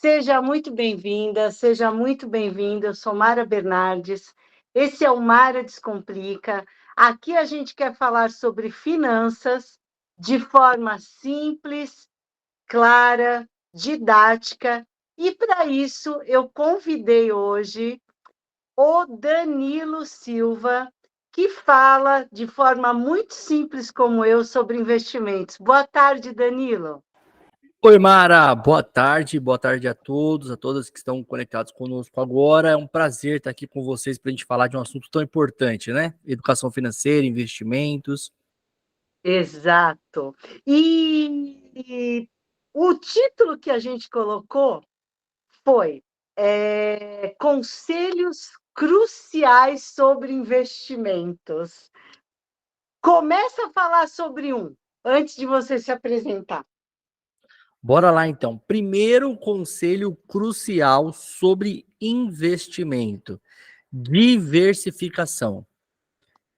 Seja muito bem-vinda, seja muito bem-vindo. Eu sou Mara Bernardes. Esse é o Mara Descomplica. Aqui a gente quer falar sobre finanças de forma simples, clara, didática. E para isso eu convidei hoje o Danilo Silva, que fala de forma muito simples como eu sobre investimentos. Boa tarde, Danilo. Oi, Mara, boa tarde a todas que estão conectados conosco agora. É um prazer estar aqui com vocês para a gente falar de um assunto tão importante, né? Educação financeira, investimentos. Exato. E o título que a gente colocou foi Conselhos Cruciais sobre Investimentos. Começa a falar sobre um, antes de você se apresentar. Bora lá, então. Primeiro conselho crucial sobre investimento: diversificação.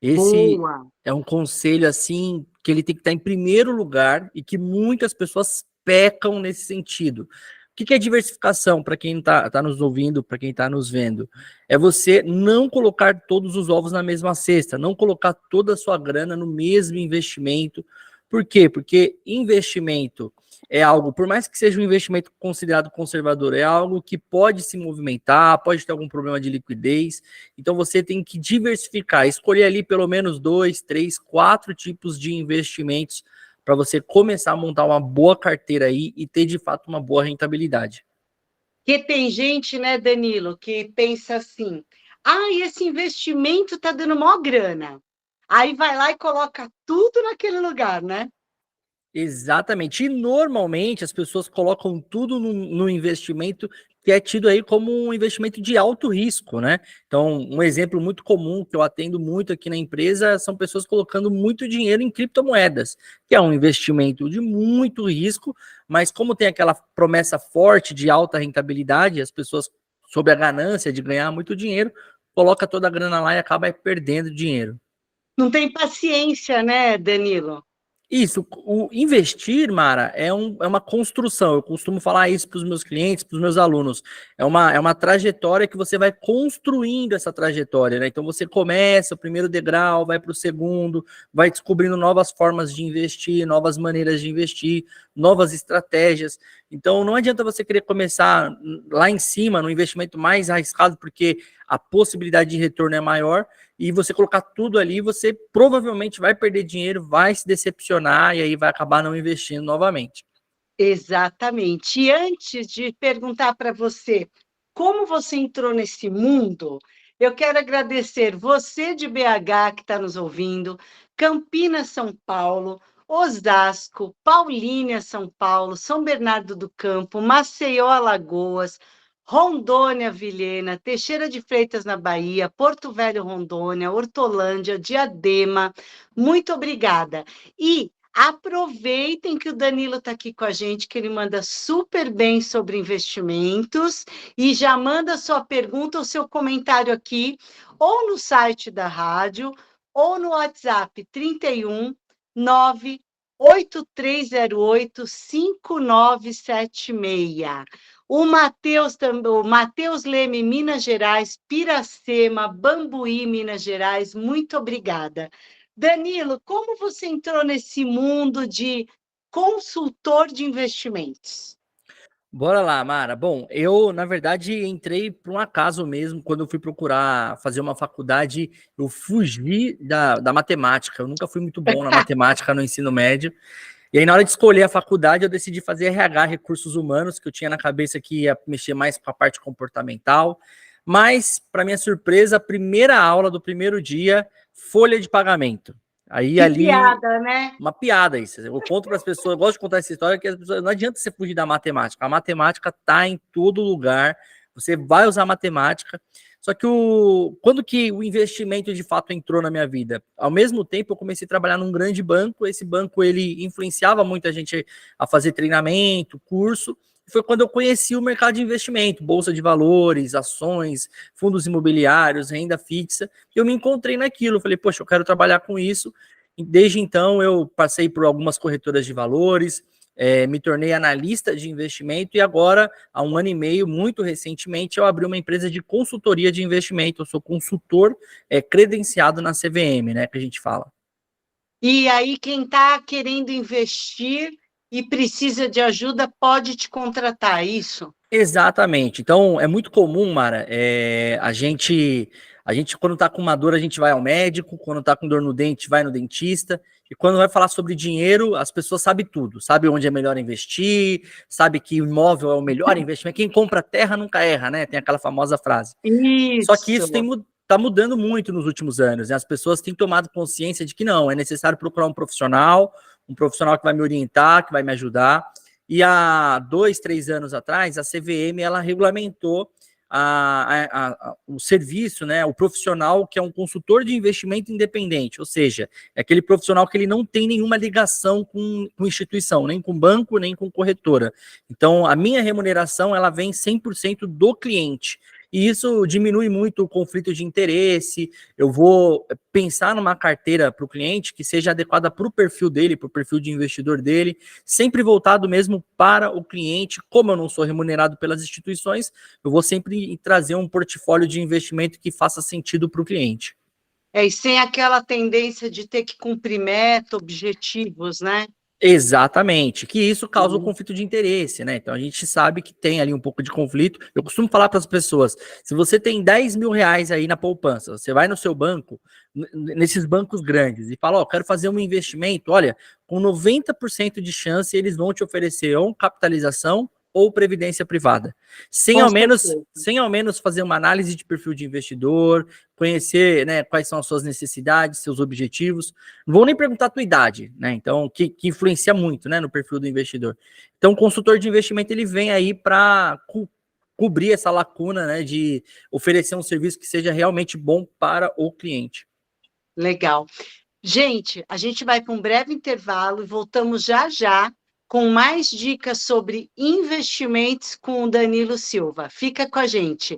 Esse Boa. é um conselho assim que ele tem que estar em primeiro lugar e que muitas pessoas pecam nesse sentido. O que é diversificação para quem tá nos ouvindo, para quem está nos vendo? É você não colocar todos os ovos na mesma cesta, não colocar toda a sua grana no mesmo investimento. Por quê? Porque investimento é algo, por mais que seja um investimento considerado conservador, é algo que pode se movimentar, pode ter algum problema de liquidez. Então você tem que diversificar, escolher ali pelo menos 2, 3, 4 tipos de investimentos para você começar a montar uma boa carteira aí e ter de fato uma boa rentabilidade. Que tem gente, né, Danilo, que pensa assim: esse investimento está dando maior grana. Aí vai lá e coloca tudo naquele lugar, né? Exatamente. E normalmente as pessoas colocam tudo no investimento que é tido aí como um investimento de alto risco, né? Então, um exemplo muito comum que eu atendo muito aqui na empresa são pessoas colocando muito dinheiro em criptomoedas, que é um investimento de muito risco, mas como tem aquela promessa forte de alta rentabilidade, as pessoas, sob a ganância de ganhar muito dinheiro, coloca toda a grana lá e acaba perdendo dinheiro. Não tem paciência, né, Danilo? Isso, o investir, Mara, é uma construção. Eu costumo falar isso para os meus clientes, para os meus alunos. É uma trajetória que você vai construindo essa trajetória, né? Então você começa o primeiro degrau, vai para o segundo, vai descobrindo novas formas de investir, novas maneiras de investir, novas estratégias. Então não adianta você querer começar lá em cima, no investimento mais arriscado, porque a possibilidade de retorno é maior e você colocar tudo ali, você provavelmente vai perder dinheiro, vai se decepcionar e aí vai acabar não investindo novamente. Exatamente. E antes de perguntar para você como você entrou nesse mundo, eu quero agradecer você de BH que está nos ouvindo, Campinas, São Paulo, Osasco, Paulínia, São Paulo, São Bernardo do Campo, Maceió, Alagoas, Rondônia, Vilhena, Teixeira de Freitas, na Bahia, Porto Velho, Rondônia, Hortolândia, Diadema. Muito obrigada. E aproveitem que o Danilo está aqui com a gente, que ele manda super bem sobre investimentos, e já manda sua pergunta ou seu comentário aqui, ou no site da rádio, ou no WhatsApp 31 98308 5976. O Matheus Leme, Minas Gerais, Piracema, Bambuí, Minas Gerais, muito obrigada. Danilo, como você entrou nesse mundo de consultor de investimentos? Bora lá, Mara. Bom, eu, na verdade, entrei por um acaso mesmo. Quando eu fui procurar fazer uma faculdade, eu fugi da matemática. Eu nunca fui muito bom na matemática no ensino médio. E aí, na hora de escolher a faculdade, eu decidi fazer RH, Recursos Humanos, que eu tinha na cabeça que ia mexer mais com a parte comportamental. Mas, para minha surpresa, a primeira aula do primeiro dia, folha de pagamento. Aí Que ali piada, né? uma piada isso. Eu conto para as pessoas, eu gosto de contar essa história, que as pessoas, não adianta você fugir da matemática. A matemática está em todo lugar. Você vai usar matemática. Só que quando que o investimento de fato entrou na minha vida? Ao mesmo tempo, eu comecei a trabalhar num grande banco. Esse banco ele influenciava muita gente a fazer treinamento, curso. Foi quando eu conheci o mercado de investimento, bolsa de valores, ações, fundos imobiliários, renda fixa. Eu me encontrei naquilo. Falei, poxa, eu quero trabalhar com isso. Desde então, eu passei por algumas corretoras de valores, me tornei analista de investimento e agora, há 1 ano e meio, muito recentemente, eu abri uma empresa de consultoria de investimento. Eu sou consultor credenciado na CVM, né, que a gente fala. E aí, quem está querendo investir e precisa de ajuda pode te contratar, é isso? Exatamente. Então, é muito comum, Mara, a gente, quando tá com uma dor, a gente vai ao médico, quando tá com dor no dente, vai no dentista, e quando vai falar sobre dinheiro, as pessoas sabem tudo, sabe onde é melhor investir, sabe que imóvel é o melhor investimento, quem compra terra nunca erra, né? Tem aquela famosa frase. Só que Isso. isso tá mudando muito nos últimos anos, né? As pessoas têm tomado consciência de que não, é necessário procurar um profissional que vai me orientar, que vai me ajudar. E há 2, 3 anos atrás, a CVM ela regulamentou o serviço, né, o profissional que é um consultor de investimento independente, ou seja, é aquele profissional que ele não tem nenhuma ligação com instituição, nem com banco, nem com corretora. Então, a minha remuneração ela vem 100% do cliente. E isso diminui muito o conflito de interesse. Eu vou pensar numa carteira para o cliente que seja adequada para o perfil dele, para o perfil de investidor dele, sempre voltado mesmo para o cliente. Como eu não sou remunerado pelas instituições, eu vou sempre trazer um portfólio de investimento que faça sentido para o cliente. E sem aquela tendência de ter que cumprir meta, objetivos, né? Exatamente, que isso causa o conflito de interesse, né? Então a gente sabe que tem ali um pouco de conflito. Eu costumo falar para as pessoas: se você tem 10 mil reais aí na poupança, você vai no seu banco, nesses bancos grandes, e fala: Ó, quero fazer um investimento. Olha, com 90% de chance, eles vão te oferecer ou capitalização ou previdência privada, sem Com ao menos, certeza. sem ao menos fazer uma análise de perfil de investidor, conhecer, né, quais são as suas necessidades, seus objetivos. Não vou nem perguntar a tua idade, né? Então, que influencia muito, né, no perfil do investidor. Então, o consultor de investimento ele vem aí para cobrir essa lacuna, né, de oferecer um serviço que seja realmente bom para o cliente. Legal. Gente, a gente vai para um breve intervalo e voltamos já já com mais dicas sobre investimentos com o Danilo Silva. Fica com a gente,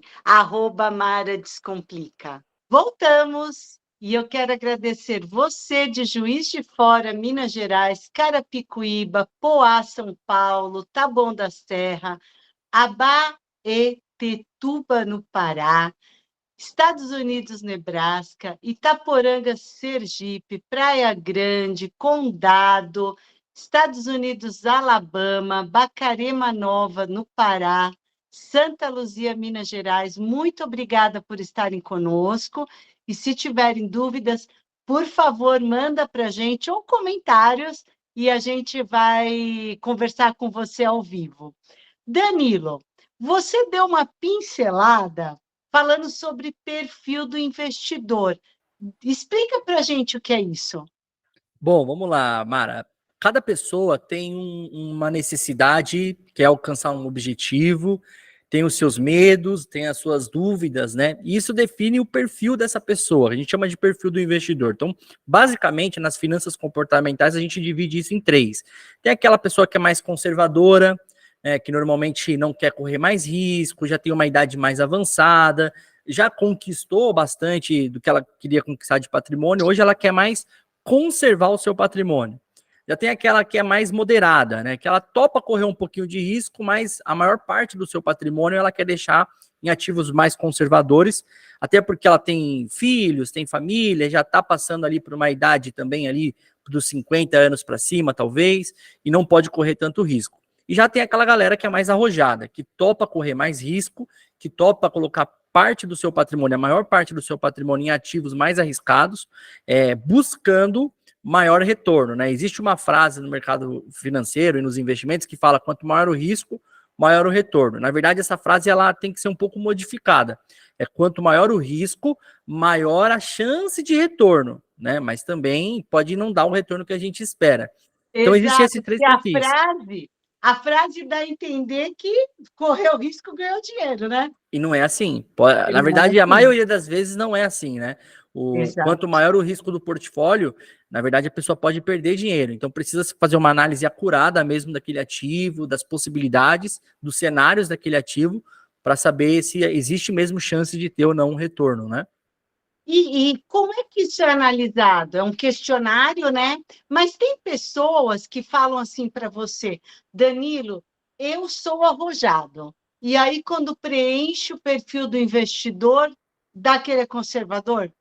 @Mara Descomplica. Voltamos! E eu quero agradecer você de Juiz de Fora, Minas Gerais, Carapicuíba, Poá, São Paulo, Taboão da Serra, Abaetetuba, no Pará, Estados Unidos, Nebraska, Itaporanga, Sergipe, Praia Grande, Condado, Estados Unidos, Alabama, Bacarema Nova, no Pará, Santa Luzia, Minas Gerais. Muito obrigada por estarem conosco. E se tiverem dúvidas, por favor, manda para a gente ou comentários e a gente vai conversar com você ao vivo. Danilo, você deu uma pincelada falando sobre perfil do investidor. Explica para a gente o que é isso. Bom, vamos lá, Mara. Cada pessoa tem uma necessidade, quer alcançar um objetivo, tem os seus medos, tem as suas dúvidas, né? E isso define o perfil dessa pessoa. A gente chama de perfil do investidor. Então, basicamente, nas finanças comportamentais, a gente divide isso em 3. Tem aquela pessoa que é mais conservadora, que normalmente não quer correr mais risco, já tem uma idade mais avançada, já conquistou bastante do que ela queria conquistar de patrimônio, hoje ela quer mais conservar o seu patrimônio. Já tem aquela que é mais moderada, né? Que ela topa correr um pouquinho de risco, mas a maior parte do seu patrimônio ela quer deixar em ativos mais conservadores, até porque ela tem filhos, tem família, já está passando ali por uma idade também ali dos 50 anos para cima, talvez, e não pode correr tanto risco. E já tem aquela galera que é mais arrojada, que topa correr mais risco, que topa colocar parte do seu patrimônio, a maior parte do seu patrimônio em ativos mais arriscados, buscando maior retorno, né? Existe uma frase no mercado financeiro e nos investimentos que fala: quanto maior o risco, maior o retorno. Na verdade, essa frase ela tem que ser um pouco modificada. Quanto maior o risco, maior a chance de retorno, né? Mas também pode não dar o retorno que a gente espera. Então, existem esses Exato, 3 porque perfis. a frase dá a entender que correu risco ganhou dinheiro, né? E não é assim. E Na não é verdade, a assim. maioria das vezes não é assim, né? Quanto Exato. maior o risco do portfólio, na verdade, a pessoa pode perder dinheiro. Então, precisa fazer uma análise acurada mesmo daquele ativo, das possibilidades, dos cenários daquele ativo, para saber se existe mesmo chance de ter ou não um retorno, né? E como é que isso é analisado? É um questionário, né? Mas tem pessoas que falam assim para você, Danilo, eu sou arrojado. E aí, quando preenche o perfil do investidor, dá que ele é conservador?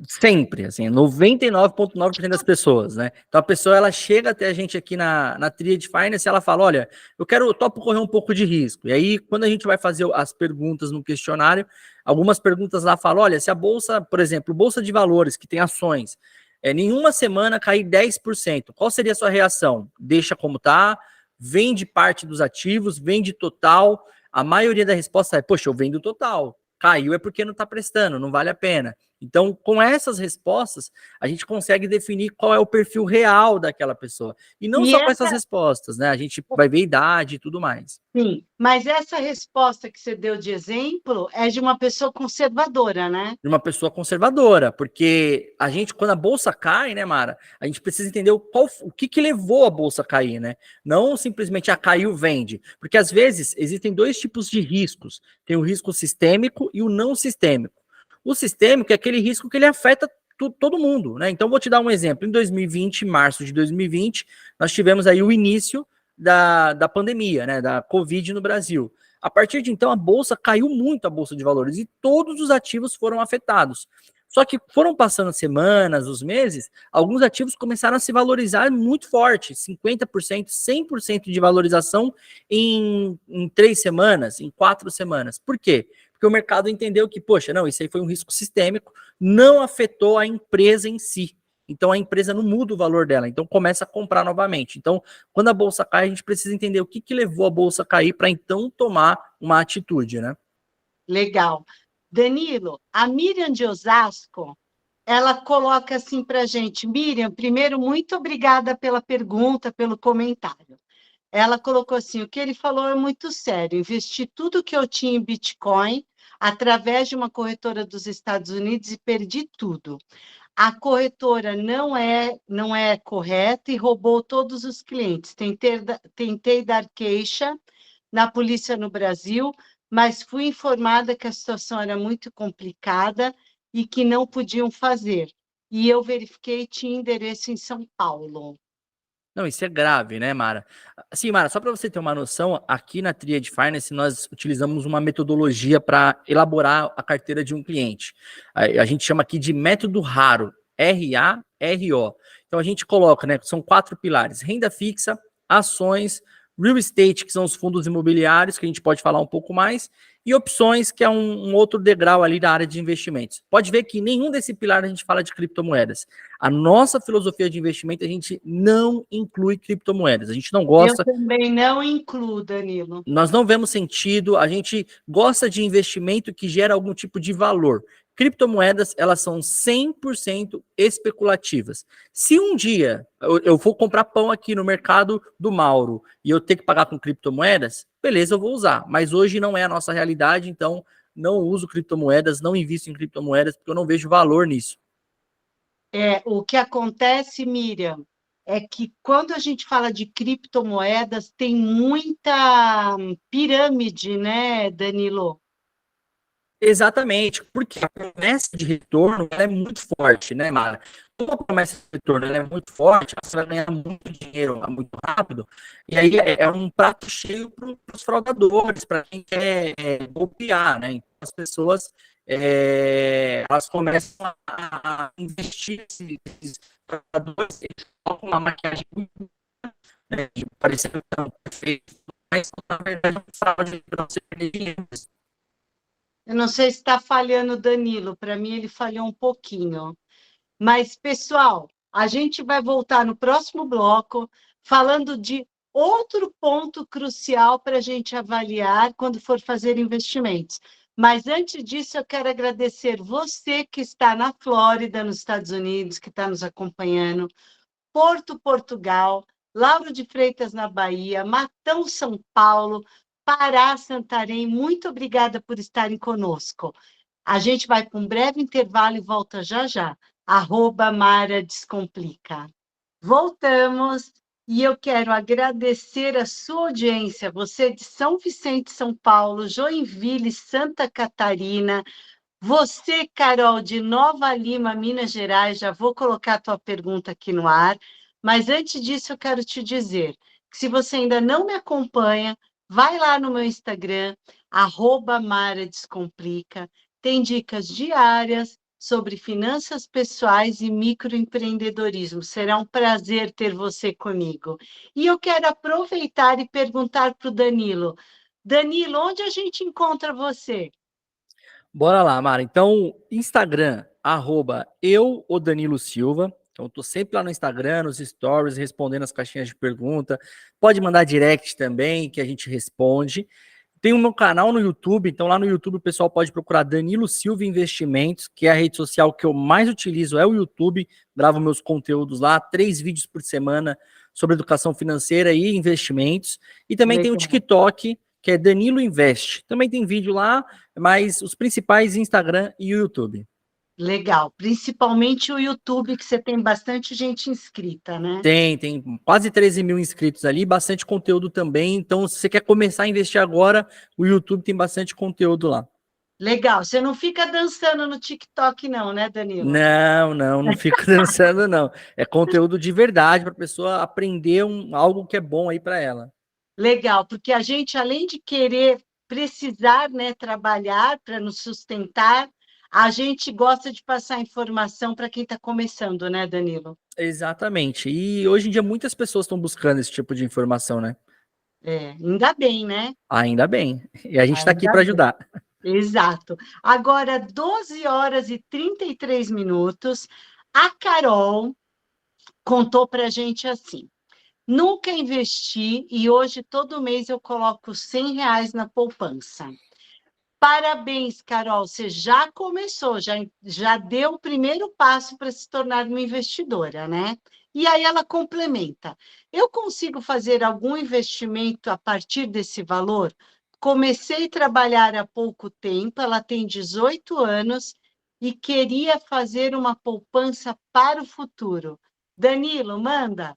Sempre, assim, 99,9% das pessoas, né? Então a pessoa ela chega até a gente aqui na Tríade Finance e ela fala: olha, eu topo correr um pouco de risco. E aí, quando a gente vai fazer as perguntas no questionário, algumas perguntas lá falam: olha, se a bolsa, por exemplo, bolsa de valores, que tem ações, nenhuma semana cair 10%, qual seria a sua reação? Deixa como tá, vende parte dos ativos, vende total. A maioria da resposta é: poxa, eu vendo total. Caiu é porque não está prestando, não vale a pena. Então, com essas respostas, a gente consegue definir qual é o perfil real daquela pessoa. E não E só com essas essa, respostas, né? A gente vai ver idade e tudo mais. sim, mas essa resposta que você deu de exemplo é de uma pessoa conservadora, né? De uma pessoa conservadora, porque a gente, quando a bolsa cai, né, Mara, a gente precisa entender o que levou a bolsa a cair, né? Não simplesmente caiu, vende. Porque às vezes existem dois tipos de riscos: tem o risco sistêmico e o não sistêmico. O sistêmico é aquele risco que ele afeta todo mundo, né? Então, vou te dar um exemplo. Em 2020, março de 2020, nós tivemos aí o início da pandemia, né? Da Covid no Brasil. A partir de então, a bolsa caiu muito, a bolsa de valores, e todos os ativos foram afetados. Só que foram passando as semanas, os meses, alguns ativos começaram a se valorizar muito forte, 50%, 100% de valorização em 3 semanas, em 4 semanas. Por quê? Porque o mercado entendeu que, poxa, não, isso aí foi um risco sistêmico, não afetou a empresa em si. Então a empresa não muda o valor dela, então começa a comprar novamente. Então, quando a bolsa cai, a gente precisa entender o que levou a bolsa a cair para então tomar uma atitude, né? Legal. Danilo, a Miriam de Osasco, ela coloca assim para a gente, Miriam, primeiro, muito obrigada pela pergunta, pelo comentário. Ela colocou assim, o que ele falou é muito sério, investi tudo que eu tinha em Bitcoin através de uma corretora dos Estados Unidos e perdi tudo. A corretora não é correta e roubou todos os clientes. Tentei dar queixa na polícia no Brasil, mas fui informada que a situação era muito complicada e que não podiam fazer. E eu verifiquei e tinha endereço em São Paulo. Não, isso é grave, né, Mara? Assim, Mara, só para você ter uma noção, aqui na Triad Finance nós utilizamos uma metodologia para elaborar a carteira de um cliente. A gente chama aqui de método raro, RARO. Então a gente coloca, né, são 4 pilares: renda fixa, ações, real estate, que são os fundos imobiliários, que a gente pode falar um pouco mais, e opções, que é um outro degrau ali da área de investimentos. Pode ver que nenhum desse pilar a gente fala de criptomoedas. A nossa filosofia de investimento, a gente não inclui criptomoedas. A gente não Eu gosta, também não incluo, Danilo. nós não vemos sentido, a gente gosta de investimento que gera algum tipo de valor. Criptomoedas, elas são 100% especulativas. Se um dia eu for comprar pão aqui no mercado do Mauro e eu ter que pagar com criptomoedas, beleza, eu vou usar. Mas hoje não é a nossa realidade, então não uso criptomoedas, não invisto em criptomoedas, porque eu não vejo valor nisso. O que acontece, Miriam, é que quando a gente fala de criptomoedas, tem muita pirâmide, né, Danilo? Exatamente, porque a promessa de retorno ela é muito forte, né, Mara? Como a promessa de retorno ela é muito forte, você vai ganhar muito dinheiro muito rápido, e aí é um prato cheio para os fraudadores, para quem quer golpear, né? Então, as pessoas elas começam a investir esses fraudadores, eles colocam uma maquiagem muito, né, de parecer tão perfeito, mas na verdade é um fraude para você perder dinheiro. Eu não sei se está falhando o Danilo, para mim ele falhou um pouquinho. Mas, pessoal, a gente vai voltar no próximo bloco falando de outro ponto crucial para a gente avaliar quando for fazer investimentos. Mas antes disso, eu quero agradecer você que está na Flórida, nos Estados Unidos, que está nos acompanhando, Porto, Portugal, Lauro de Freitas, na Bahia, Matão, São Paulo, Pará, Santarém. Muito obrigada por estarem conosco. A gente vai para um breve intervalo e volta já já. @Mara Descomplica. Voltamos e eu quero agradecer a sua audiência, você de São Vicente, São Paulo, Joinville, Santa Catarina, Você, Carol, de Nova Lima, Minas Gerais, já vou colocar a tua pergunta aqui no ar, mas antes disso eu quero te dizer que se você ainda não me acompanha, vai lá no meu Instagram, @maradescomplica, tem dicas diárias sobre finanças pessoais e microempreendedorismo. Será um prazer ter você comigo. E eu quero aproveitar e perguntar para o Danilo. Danilo, onde a gente encontra você? Bora lá, Mara. Então, Instagram, eu, o Danilo Silva. Então, tô sempre lá no Instagram, nos stories, respondendo as caixinhas de pergunta. Pode mandar direct também, que a gente responde. Tem o meu canal no YouTube, então lá no YouTube o pessoal pode procurar Danilo Silva Investimentos, que é a rede social que eu mais utilizo, é o YouTube. Gravo meus conteúdos lá, 3 vídeos por semana sobre educação financeira e investimentos. E também tem o Legal. TikTok, que é Danilo Invest. Também tem vídeo lá, mas os principais Instagram e YouTube. Legal, principalmente o YouTube, que você tem bastante gente inscrita, né? Tem quase 13 mil inscritos ali, bastante conteúdo também. Então, se você quer começar a investir agora, o YouTube tem bastante conteúdo lá. Legal, você não fica dançando no TikTok, não, né, Danilo? Não fica dançando, não. É conteúdo de verdade para a pessoa aprender algo que é bom aí para ela. Legal, porque a gente, além de querer precisar, né, trabalhar para nos sustentar, a gente gosta de passar informação para quem está começando, né, Danilo? Exatamente. E hoje em dia muitas pessoas estão buscando esse tipo de informação, né? É, ainda bem, né? Ainda bem. E a gente está aqui Ainda para bem. ajudar. Exato. Agora, 12 horas e 33 minutos, a Carol contou para a gente assim: nunca investi e hoje todo mês eu coloco R$ 100 na poupança. Parabéns, Carol, você já começou, já deu o primeiro passo para se tornar uma investidora, né? E aí ela complementa: eu consigo fazer algum investimento a partir desse valor? Comecei a trabalhar há pouco tempo, ela tem 18 anos e queria fazer uma poupança para o futuro. Danilo, manda.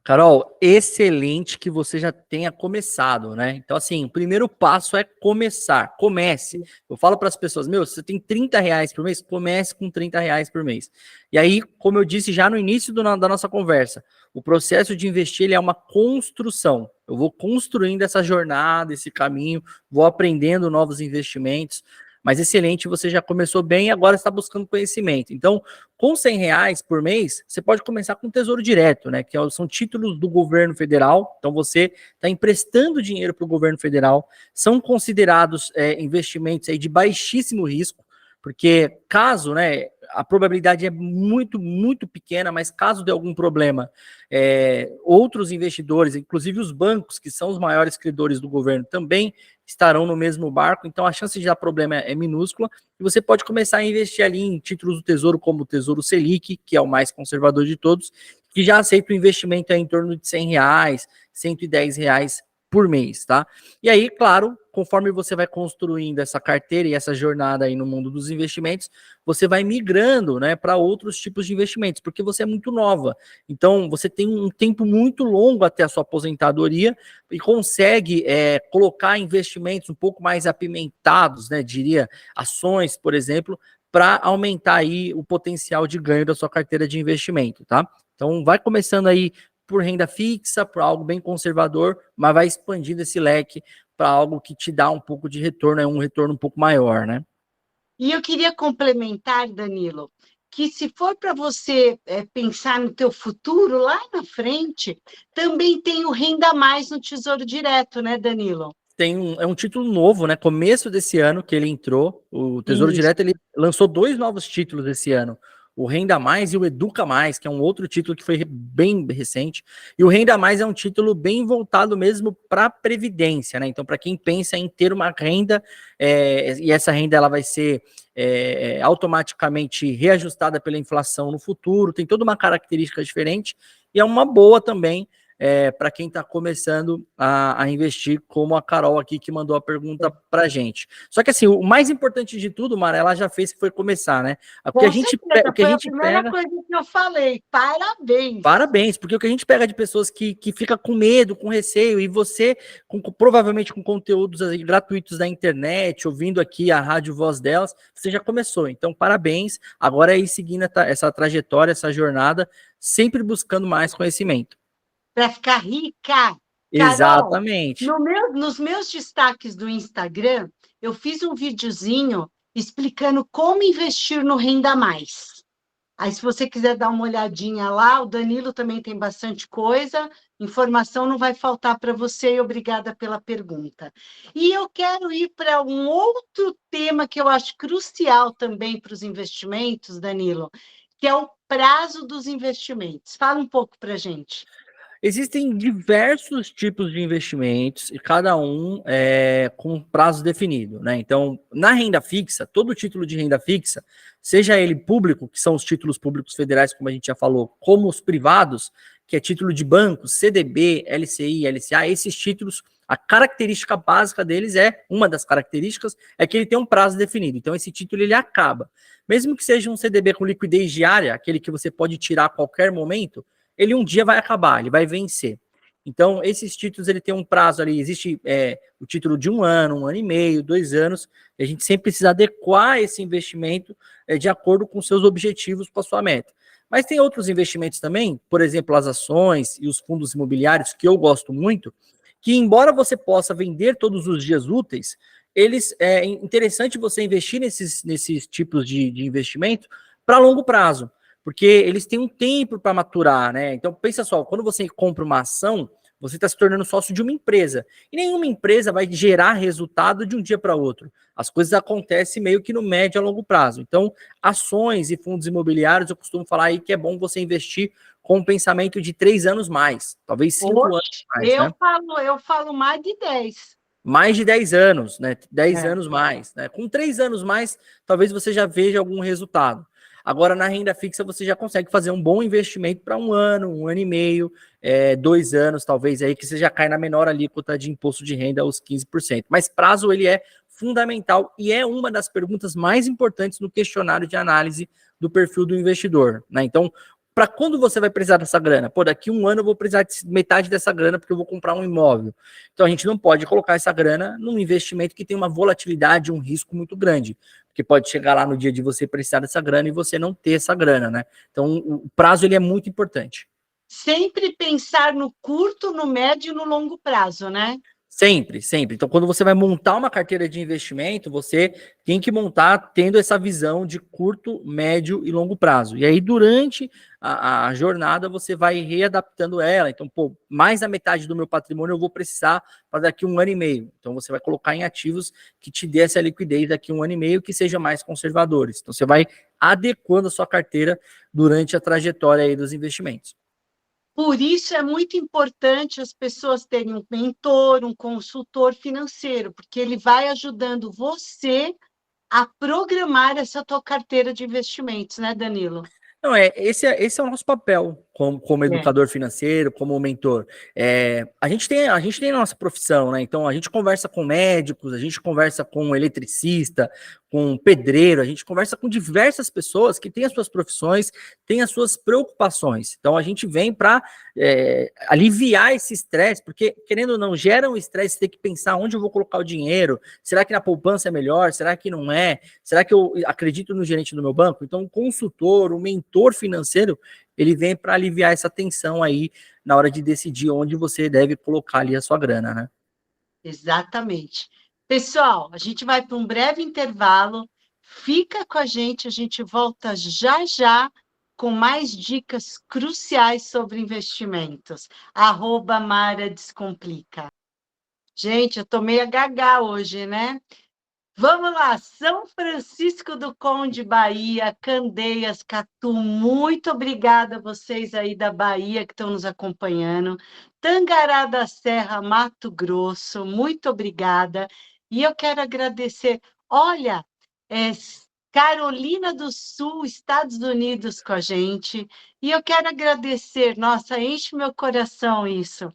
Carol, excelente que você já tenha começado, né? Então, assim, o primeiro passo é começar. Comece. Eu falo para as pessoas, meu, se você tem R$ 30 por mês, comece com R$ 30 por mês. E aí, como eu disse já no início da nossa conversa, o processo de investir ele é uma construção. Eu vou construindo essa jornada, esse caminho, vou aprendendo novos investimentos. Mas excelente, você já começou bem e agora está buscando conhecimento. Então, com R$ 100 por mês, você pode começar com Tesouro Direto, né? Que são títulos do governo federal. Então, você está emprestando dinheiro para o governo federal. São considerados investimentos aí de baixíssimo risco, porque caso, né, a probabilidade é muito, muito pequena, mas caso de algum problema, outros investidores, inclusive os bancos, que são os maiores credores do governo, também estarão no mesmo barco, então a chance de dar problema é minúscula, e você pode começar a investir ali em títulos do Tesouro, como o Tesouro Selic, que é o mais conservador de todos, que já aceita o investimento em torno de R$ 100, R$ 110 por mês, tá? E aí, claro, conforme você vai construindo essa carteira e essa jornada aí no mundo dos investimentos, você vai migrando, né, para outros tipos de investimentos, porque você é muito nova. Então, você tem um tempo muito longo até a sua aposentadoria e consegue colocar investimentos um pouco mais apimentados, né, diria ações, por exemplo, para aumentar aí o potencial de ganho da sua carteira de investimento, tá? Então, vai começando aí por renda fixa, por algo bem conservador, mas vai expandindo esse leque para algo que te dá um pouco de retorno, um retorno um pouco maior, né? E eu queria complementar, Danilo, que se for para você pensar no teu futuro lá na frente, também tem o Renda Mais no Tesouro Direto, né, Danilo? É um título novo, né? Começo desse ano que ele entrou. O Tesouro Isso. Direto ele lançou 2 novos títulos esse ano. O Renda Mais e o Educa Mais, que é um outro título que foi bem recente. E o Renda Mais é um título bem voltado mesmo para a previdência, né? Então, para quem pensa em ter uma renda, e essa renda ela vai ser automaticamente reajustada pela inflação no futuro, tem toda uma característica diferente, e é uma boa também para quem está começando a investir, como a Carol aqui que mandou a pergunta para a gente. Só que assim, o mais importante de tudo, Mara, ela já fez que foi começar, né? Com O certeza, que a foi a gente primeira pega. coisa que eu falei. Parabéns. Parabéns, porque o que a gente pega de pessoas que fica com medo, com receio, e você, provavelmente com conteúdos aí gratuitos da internet, ouvindo aqui a rádio voz delas, você já começou. Então, parabéns. Agora é ir seguindo essa trajetória, essa jornada, sempre buscando mais conhecimento. Para ficar rica. Carol, Exatamente. nos meus destaques do Instagram, eu fiz um videozinho explicando como investir no Renda Mais. Aí, se você quiser dar uma olhadinha lá, o Danilo também tem bastante coisa, informação não vai faltar para você, e obrigada pela pergunta. E eu quero ir para um outro tema que eu acho crucial também para os investimentos, Danilo, que é o prazo dos investimentos. Fala um pouco para a gente. Existem diversos tipos de investimentos e cada um com prazo definido, né? Então, na renda fixa, todo título de renda fixa, seja ele público, que são os títulos públicos federais, como a gente já falou, como os privados, que é título de banco, CDB, LCI, LCA, esses títulos, a característica básica deles uma das características, é que ele tem um prazo definido. Então, esse título ele acaba. Mesmo que seja um CDB com liquidez diária, aquele que você pode tirar a qualquer momento, ele um dia vai acabar, ele vai vencer. Então, esses títulos, ele tem um prazo ali, existe o título de 1 ano, 1 ano e meio, 2 anos, e a gente sempre precisa adequar esse investimento de acordo com seus objetivos, com a sua meta. Mas tem outros investimentos também, por exemplo, as ações e os fundos imobiliários, que eu gosto muito, que embora você possa vender todos os dias úteis, é interessante você investir nesses tipos de investimento para longo prazo, porque eles têm um tempo para maturar, né? Então, pensa só, quando você compra uma ação, você está se tornando sócio de uma empresa. E nenhuma empresa vai gerar resultado de um dia para outro. As coisas acontecem meio que no médio a longo prazo. Então, ações e fundos imobiliários, eu costumo falar aí que é bom você investir com um pensamento de 3 anos mais, talvez 5 anos Oxe, mais, né? eu falo mais de 10. Mais de 10 anos, né? 10 É. anos mais, né? Com 3 anos mais, talvez você já veja algum resultado. Agora, na renda fixa, você já consegue fazer um bom investimento para 1 ano, 1 ano e meio, 2 anos, talvez, aí que você já cai na menor alíquota de imposto de renda, os 15%. Mas prazo, ele é fundamental e é uma das perguntas mais importantes no questionário de análise do perfil do investidor, né? Então, para quando você vai precisar dessa grana? Pô, daqui 1 ano eu vou precisar de metade dessa grana porque eu vou comprar um imóvel. Então a gente não pode colocar essa grana num investimento que tem uma volatilidade, um risco muito grande, porque pode chegar lá no dia de você precisar dessa grana e você não ter essa grana, né? Então o prazo ele é muito importante. Sempre pensar no curto, no médio e no longo prazo, né? Sempre, sempre. Então, quando você vai montar uma carteira de investimento, você tem que montar tendo essa visão de curto, médio e longo prazo. E aí, durante a jornada, você vai readaptando ela. Então, pô, mais da metade do meu patrimônio eu vou precisar para daqui 1 ano e meio. Então, você vai colocar em ativos que te dê essa liquidez daqui 1 ano e meio, que seja mais conservadores. Então, você vai adequando a sua carteira durante a trajetória aí dos investimentos. Por isso é muito importante as pessoas terem um mentor, um consultor financeiro, porque ele vai ajudando você a programar essa tua carteira de investimentos, né, Danilo? Não, esse é o nosso papel como É. educador financeiro, como mentor. A gente tem a nossa profissão, né? Então a gente conversa com médicos, a gente conversa com eletricista, com pedreiro, a gente conversa com diversas pessoas que têm as suas profissões, têm as suas preocupações. Então a gente vem para aliviar esse estresse, porque querendo ou não, gera um estresse ter que pensar onde eu vou colocar o dinheiro. Será que na poupança é melhor? Será que não é? Será que eu acredito no gerente do meu banco? Então, o consultor, o mentor financeiro, ele vem para aliviar essa tensão aí na hora de decidir onde você deve colocar ali a sua grana, né? Exatamente. Pessoal, a gente vai para um breve intervalo. Fica com a gente volta já já com mais dicas cruciais sobre investimentos. @Mara Descomplica. Gente, eu tô meio gaga hoje, né? Vamos lá, São Francisco do Conde, Bahia, Candeias, Catu, muito obrigada a vocês aí da Bahia que estão nos acompanhando. Tangará da Serra, Mato Grosso, muito obrigada. E eu quero agradecer, olha, Carolina do Sul, Estados Unidos, com a gente. E eu quero agradecer, nossa, enche meu coração isso.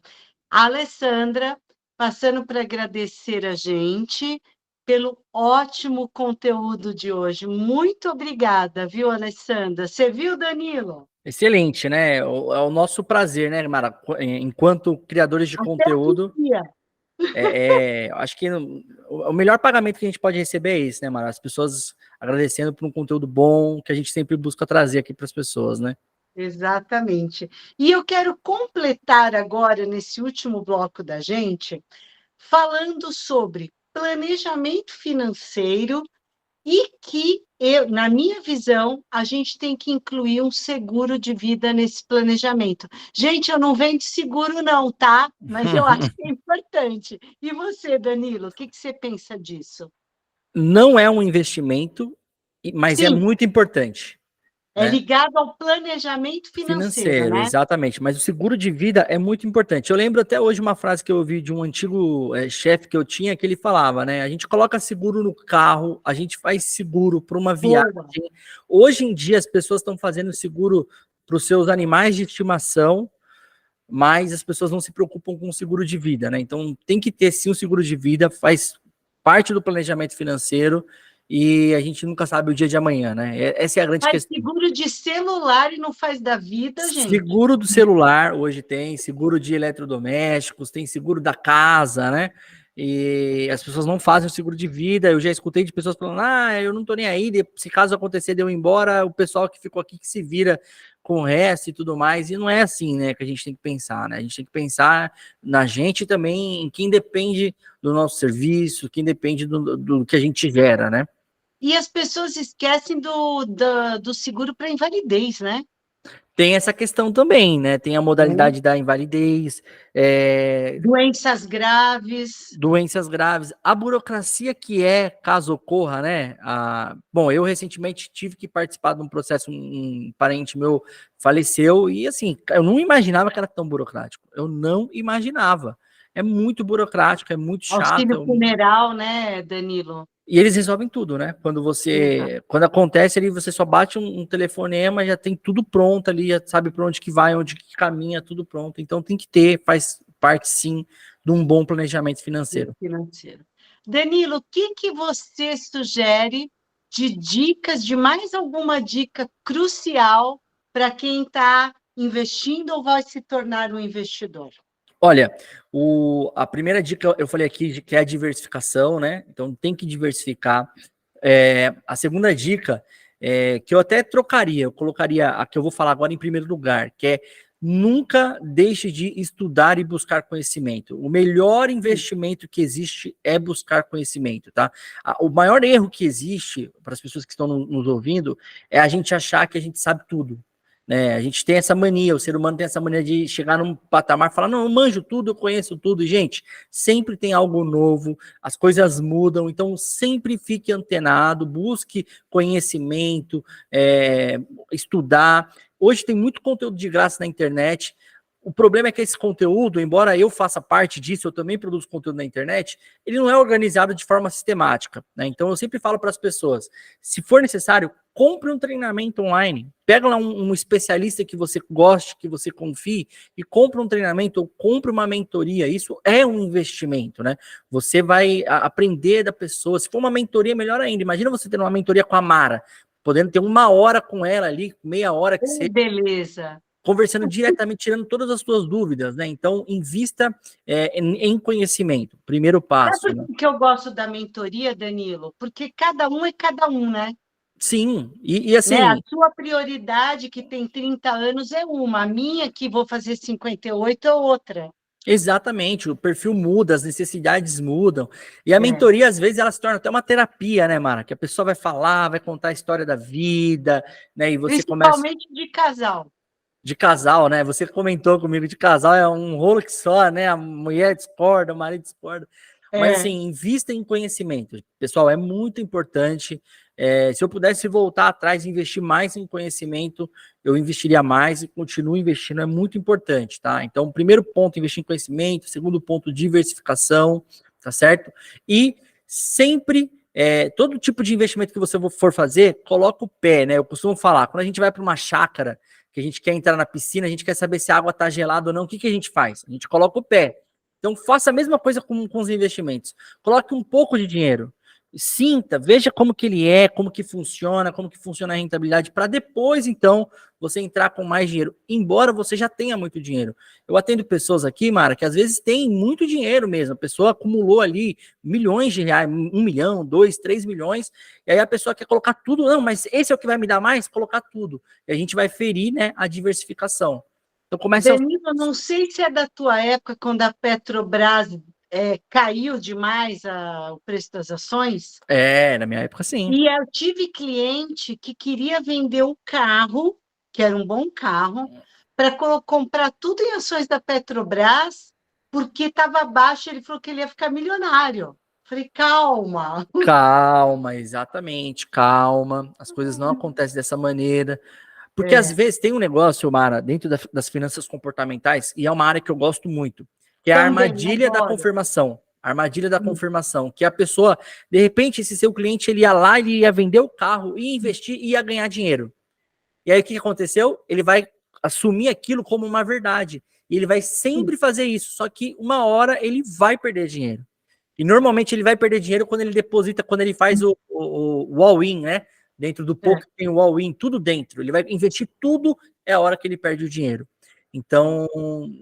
A Alessandra, passando para agradecer a gente pelo ótimo conteúdo de hoje. Muito obrigada, viu, Alessandra? Você viu, Danilo? Excelente, né? É o nosso prazer, né, Mara? Enquanto criadores de Até conteúdo, dia. acho que o melhor pagamento que a gente pode receber é esse, né, Mara? As pessoas agradecendo por um conteúdo bom que a gente sempre busca trazer aqui para as pessoas, né? Exatamente. E eu quero completar agora, nesse último bloco da gente, falando sobre planejamento financeiro e que eu, na minha visão, a gente tem que incluir um seguro de vida nesse planejamento. Gente, eu não vendo seguro não, tá? Mas eu acho que é importante. E você, Danilo, o que você pensa disso? Não é um investimento, mas é Sim, muito importante, é né? ligado ao planejamento financeiro, Financeiro, né? exatamente. Mas o seguro de vida é muito importante. Eu lembro até hoje uma frase que eu ouvi de um antigo chefe que eu tinha, que ele falava, né? A gente coloca seguro no carro, a gente faz seguro para uma viagem. Boa. Hoje em dia as pessoas estão fazendo seguro para os seus animais de estimação, mas as pessoas não se preocupam com o seguro de vida, né? Então tem que ter sim o seguro de vida, faz parte do planejamento financeiro e a gente nunca sabe o dia de amanhã, né? Essa é a grande Faz questão. seguro de celular e não faz da vida, gente. Seguro do celular hoje tem, seguro de eletrodomésticos, tem seguro da casa, né? E as pessoas não fazem o seguro de vida. Eu já escutei de pessoas falando: ah, eu não tô nem aí, se caso acontecer de eu ir embora, o pessoal que ficou aqui que se vira com o resto e tudo mais. E não é assim, né, que a gente tem que pensar, né? A gente tem que pensar na gente também, em quem depende do nosso serviço, quem depende do que a gente gera, né? E as pessoas esquecem do seguro para invalidez, né? Tem essa questão também, né? Tem a modalidade da invalidez, Doenças graves. doenças graves, a burocracia que é, caso ocorra, né? Bom, eu recentemente tive que participar de um processo, um parente meu faleceu, e assim, eu não imaginava que era tão burocrático. Eu não imaginava. É muito burocrático, é muito Auxílio chato. funeral, né, Danilo? E eles resolvem tudo, né? Exato. Quando acontece ali, você só bate um telefonema, já tem tudo pronto ali, já sabe para onde que vai, onde que caminha, tudo pronto. Então tem que ter, faz parte sim de um bom planejamento financeiro. Financeiro. Danilo, o que você sugere de dicas, de mais alguma dica crucial para quem está investindo ou vai se tornar um investidor? Olha, a primeira dica eu falei aqui que é a diversificação, né? Então tem que diversificar. A segunda dica que eu até trocaria, eu colocaria a que eu vou falar agora em primeiro lugar, que é nunca deixe de estudar e buscar conhecimento. O melhor investimento que existe é buscar conhecimento, tá? O maior erro que existe para as pessoas que estão nos ouvindo é a gente achar que a gente sabe tudo. Né? A gente tem essa mania, o ser humano tem essa mania de chegar num patamar e falar, não, eu manjo tudo, eu conheço tudo. E, gente, sempre tem algo novo, as coisas mudam, então sempre fique antenado, busque conhecimento, estudar. Hoje tem muito conteúdo de graça na internet. O problema é que esse conteúdo, embora eu faça parte disso, eu também produzo conteúdo na internet, ele não é organizado de forma sistemática, né? Então eu sempre falo para as pessoas, se for necessário, compre um treinamento online, pega lá um especialista que você goste, que você confie, e compre um treinamento ou compre uma mentoria. Isso é um investimento, né? Você vai aprender da pessoa. Se for uma mentoria, melhor ainda. Imagina você ter uma mentoria com a Mara, podendo ter 1 hora com ela ali, meia hora que seja, Beleza. conversando diretamente, tirando todas as suas dúvidas, né? Então, invista em conhecimento, primeiro passo, Sabe né? por que eu gosto da mentoria, Danilo? Porque cada um é cada um, né? Sim, e Né? A assim, sua prioridade, que tem 30 anos, é uma. A minha, que vou fazer 58, é outra. exatamente, o perfil muda, as necessidades mudam, e a É. mentoria, às vezes, ela se torna até uma terapia, né, Mara? Que a pessoa vai falar, vai contar a história da vida, né? E você começa Principalmente de casal. de casal, né? Você comentou comigo de casal, é um rolo que só, né? A mulher discorda, o marido discorda. Mas É. assim, invista em conhecimento. Pessoal, é muito importante. Se eu pudesse voltar atrás e investir mais em conhecimento, eu investiria mais e continuo investindo, é muito importante, tá? Então, primeiro ponto, investir em conhecimento. Segundo ponto, diversificação, tá certo? E sempre todo tipo de investimento que você for fazer, coloca o pé, né? Eu costumo falar, quando a gente vai para uma chácara, que a gente quer entrar na piscina, a gente quer saber se a água está gelada ou não, o que, que a gente faz? A gente coloca o pé. Então, faça a mesma coisa com os investimentos. Coloque um pouco de dinheiro. Sinta, veja como que ele é, como que funciona a rentabilidade, para depois, então, você entrar com mais dinheiro, embora você já tenha muito dinheiro. Eu atendo pessoas aqui, Mara, que às vezes têm muito dinheiro mesmo. A pessoa acumulou ali milhões de reais, 1 milhão, 2, 3 milhões, e aí a pessoa quer colocar tudo. Não, mas esse é o que vai me dar mais? Colocar tudo. E a gente vai ferir, né, a diversificação. Então comece aos... Danilo, eu não sei se é da tua época, quando a Petrobras caiu demais o preço das ações, Na minha época, sim. e eu tive cliente que queria vender o carro, que era um bom carro, para comprar tudo em ações da Petrobras, porque estava baixo, ele falou que ele ia ficar milionário. Falei, calma. Calma, exatamente, calma. As coisas não acontecem dessa maneira. Porque às É, vezes tem um negócio, Mara, dentro das finanças comportamentais, e é uma área que eu gosto muito, que é a também, armadilha da adoro. confirmação. A armadilha da confirmação, que a pessoa, de repente, esse seu cliente, ele ia lá, ele ia vender o carro, ia investir e ia ganhar dinheiro. E aí o que aconteceu? Ele vai assumir aquilo como uma verdade. E ele vai sempre fazer isso, só que uma hora ele vai perder dinheiro. E normalmente ele vai perder dinheiro quando ele deposita, quando ele faz o all-in, né? Dentro do É. poker tem o all-in, tudo dentro. Ele vai investir tudo, é a hora que ele perde o dinheiro. Então,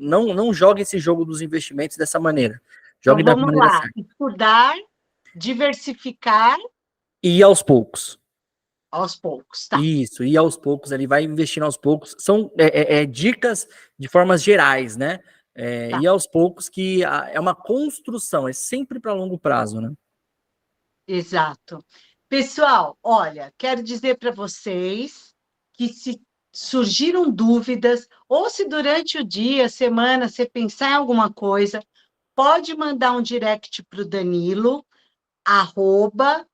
não jogue esse jogo dos investimentos dessa maneira. Então, Jogue da vamos maneira lá. certa. Estudar, diversificar E aos poucos. aos poucos, tá? Isso, e aos poucos, ele vai investindo aos poucos. São dicas de formas gerais, né? Tá. E aos poucos que é uma construção, é sempre para longo prazo, né? Exato. Pessoal, olha, quero dizer para vocês que se surgiram dúvidas, ou se durante o dia, semana, você pensar em alguma coisa, pode mandar um direct para o Danilo, arroba,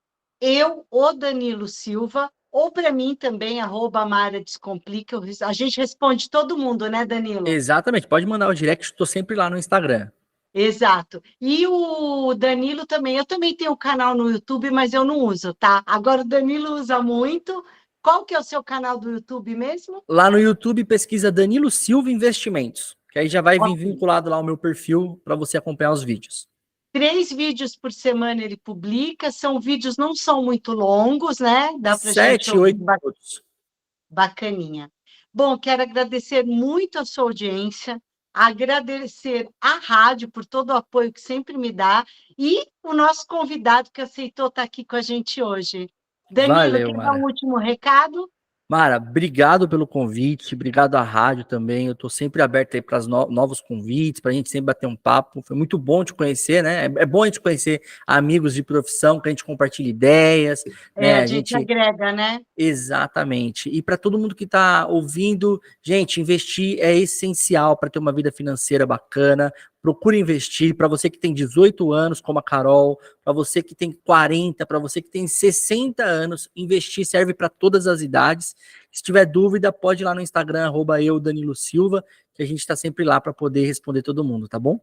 o Danilo Silva, ou para mim também, arroba Mara Descomplica. A gente responde todo mundo, né, Danilo? Exatamente, pode mandar o direct, estou sempre lá no Instagram. Exato. E o Danilo também. Eu também tenho um canal no YouTube, mas eu não uso, tá? Agora o Danilo usa muito. Qual que é o seu canal do YouTube mesmo? Lá no YouTube, pesquisa Danilo Silva Investimentos, que aí já vai vir Ok. vinculado lá o meu perfil para você acompanhar os vídeos. 3 vídeos por semana ele publica. São vídeos, não são muito longos, né? Dá para a gente 7, ouvir 8 minutos. bacaninha. Bom, quero agradecer muito a sua audiência, agradecer à rádio por todo o apoio que sempre me dá e o nosso convidado que aceitou estar aqui com a gente hoje. Danilo, Valeu, quer dar um Mara. último recado? Mara, obrigado pelo convite, obrigado à rádio também. Eu estou sempre aberto aí para novos convites, para a gente sempre bater um papo. Foi muito bom te conhecer, né? É bom a gente conhecer amigos de profissão, que a gente compartilha ideias, né? A A gente gente agrega, né? Exatamente. E para todo mundo que está ouvindo, gente, investir é essencial para ter uma vida financeira bacana. Procure investir. Para você que tem 18 anos, como a Carol, para você que tem 40, para você que tem 60 anos, investir serve para todas as idades. Se tiver dúvida, pode ir lá no Instagram, @Danilo Silva, que a gente está sempre lá para poder responder todo mundo, tá bom?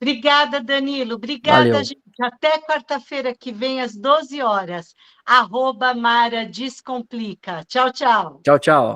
Obrigada, Danilo. Obrigada, Valeu. gente. Até quarta-feira que vem, às 12 horas. @Mara Descomplica. Tchau, tchau. Tchau, tchau.